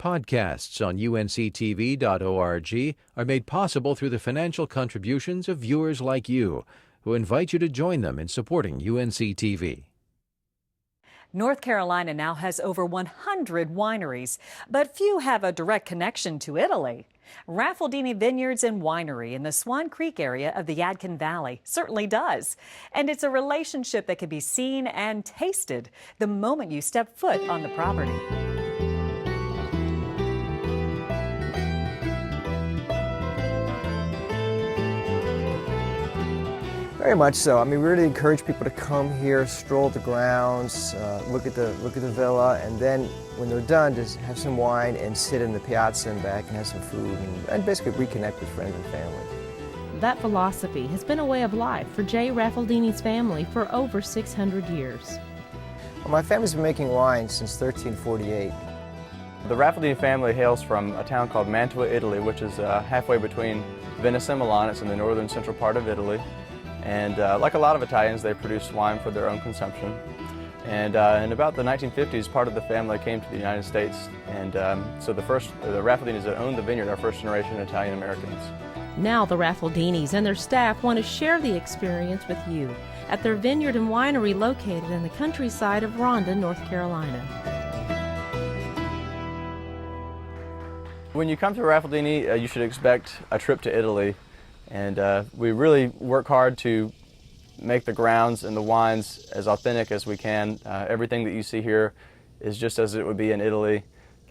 Podcasts on UNC-TV.org are made possible through the financial contributions of viewers like you, who invite you to join them in supporting UNC-TV. North Carolina now has over 100 wineries, but few have a direct connection to Italy. Raffaldini Vineyards and Winery in the Swan Creek area of the Yadkin Valley certainly does. And it's a relationship that can be seen and tasted the moment you step foot on the property. Very much so. I mean, we really encourage people to come here, stroll the grounds, look at the villa, and then when they're done, just have some wine and sit in the piazza and back and have some food and basically reconnect with friends and family. That philosophy has been a way of life for Jay Raffaldini's family for over 600 years. Well, my family's been making wine since 1348. The Raffaldini family hails from a town called Mantua, Italy, which is halfway between Venice and Milan. It's in the northern central part of Italy. And like a lot of Italians, they produce wine for their own consumption. And in about the 1950s, part of the family came to the United States. And so the Raffaldinis that owned the vineyard are first-generation Italian Americans. Now the Raffaldinis and their staff want to share the experience with you at their vineyard and winery located in the countryside of Rhonda, North Carolina. When you come to Raffaldini, you should expect a trip to Italy. And we really work hard to make the grounds and the wines as authentic as we can. Everything that you see here is just as it would be in Italy.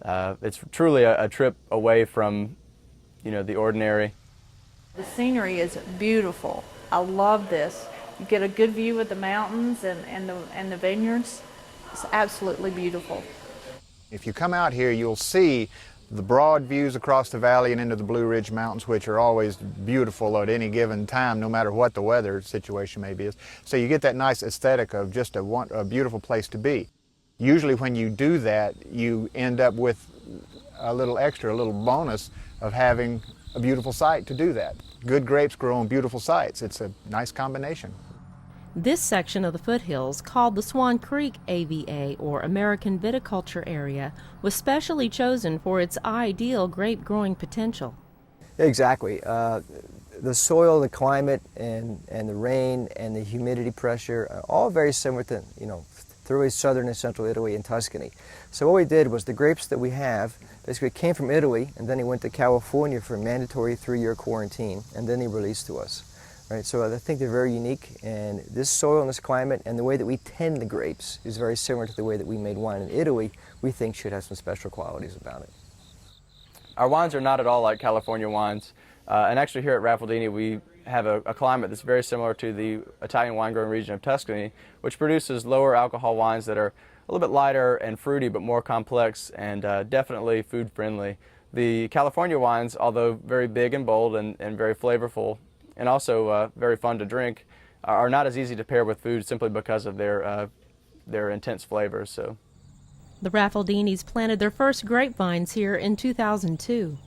It's truly a trip away from, the ordinary. The scenery is beautiful. I love this. You get a good view of the mountains and the vineyards. It's absolutely beautiful. If you come out here, you'll see the broad views across the valley and into the Blue Ridge Mountains, which are always beautiful at any given time, no matter what the weather situation may be. So you get that nice aesthetic of just a beautiful place to be. Usually when you do that, you end up with a little bonus of having a beautiful site to do that. Good grapes grow on beautiful sites. It's a nice combination. This section of the foothills, called the Swan Creek AVA, or American Viticulture Area, was specially chosen for its ideal grape growing potential. Exactly. The soil, the climate, and the rain and the humidity pressure are all very similar to, throughout southern and central Italy and Tuscany. So what we did was the grapes that we have basically came from Italy, and then they went to California for a mandatory 3-year quarantine, and then they released to us. Right, so I think they're very unique, and this soil and this climate and the way that we tend the grapes is very similar to the way that we made wine in Italy. We think should have some special qualities about it. Our wines are not at all like California wines, and actually here at Raffaldini we have a climate that's very similar to the Italian wine-growing region of Tuscany, which produces lower alcohol wines that are a little bit lighter and fruity but more complex and definitely food-friendly. The California wines, although very big and bold and very flavorful, and also very fun to drink, are not as easy to pair with food simply because of their intense flavors. So, the Raffaldinis planted their first grapevines here in 2002.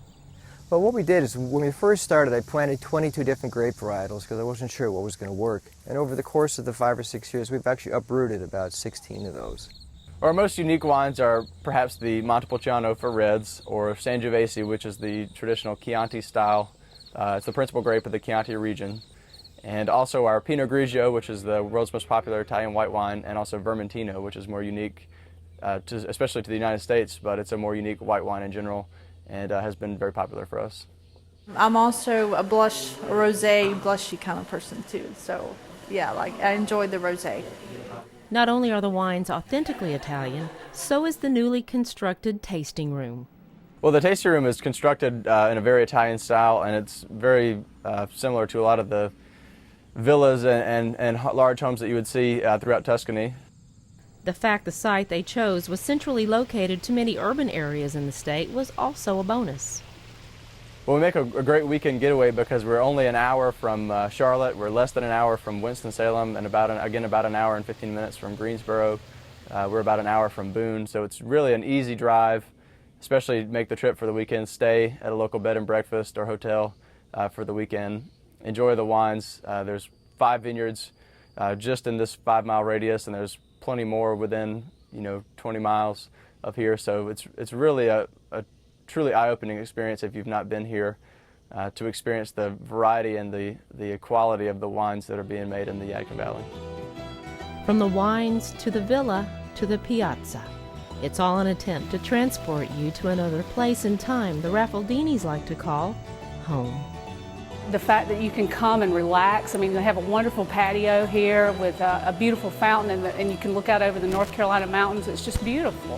Well, what we did is when we first started, I planted 22 different grape varietals because I wasn't sure what was going to work. And over the course of the 5 or 6 years, we've actually uprooted about 16 of those. Our most unique wines are perhaps the Montepulciano for reds, or Sangiovese, which is the traditional Chianti style. It's the principal grape of the Chianti region. And also our Pinot Grigio, which is the world's most popular Italian white wine, and also Vermentino, which is more unique, especially to the United States, but it's a more unique white wine in general, and has been very popular for us. I'm also a rosé, blushy kind of person too. So yeah, I enjoy the rosé. Not only are the wines authentically Italian, so is the newly constructed tasting room. Well, the tasting room is constructed in a very Italian style, and it's very similar to a lot of the villas and large homes that you would see throughout Tuscany. The fact the site they chose was centrally located to many urban areas in the state was also a bonus. Well, we make a great weekend getaway because we're only an hour from Charlotte, we're less than an hour from Winston-Salem, and about an hour and 15 minutes from Greensboro. We're about an hour from Boone, so it's really an easy drive, especially make the trip for the weekend, stay at a local bed and breakfast or hotel for the weekend, enjoy the wines. There's 5 vineyards just in this 5-mile radius, and there's plenty more within 20 miles of here, so it's really a truly eye-opening experience if you've not been here to experience the variety and the quality of the wines that are being made in the Yadkin Valley. From the wines to the villa to the piazza, it's all an attempt to transport you to another place and time the Raffaldinis like to call home. The fact that you can come and relax. I mean, they have a wonderful patio here with a beautiful fountain, and you can look out over the North Carolina mountains. It's just beautiful.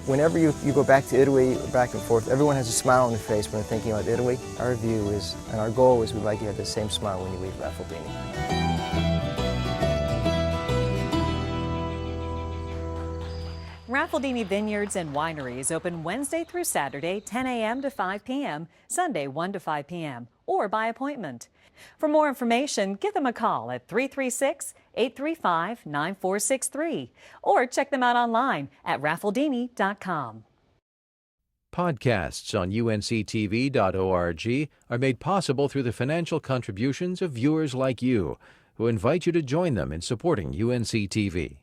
Whenever you go back to Italy, back and forth, everyone has a smile on their face when they're thinking about Italy. Our view is, and our goal is, we'd like you to have the same smile when you leave Raffaldini. Raffaldini Vineyards and Winery is open Wednesday through Saturday, 10 a.m. to 5 p.m., Sunday 1 to 5 p.m., or by appointment. For more information, give them a call at 336-835-9463 or check them out online at raffaldini.com. Podcasts on UNC-TV.org are made possible through the financial contributions of viewers like you, who invite you to join them in supporting UNC-TV.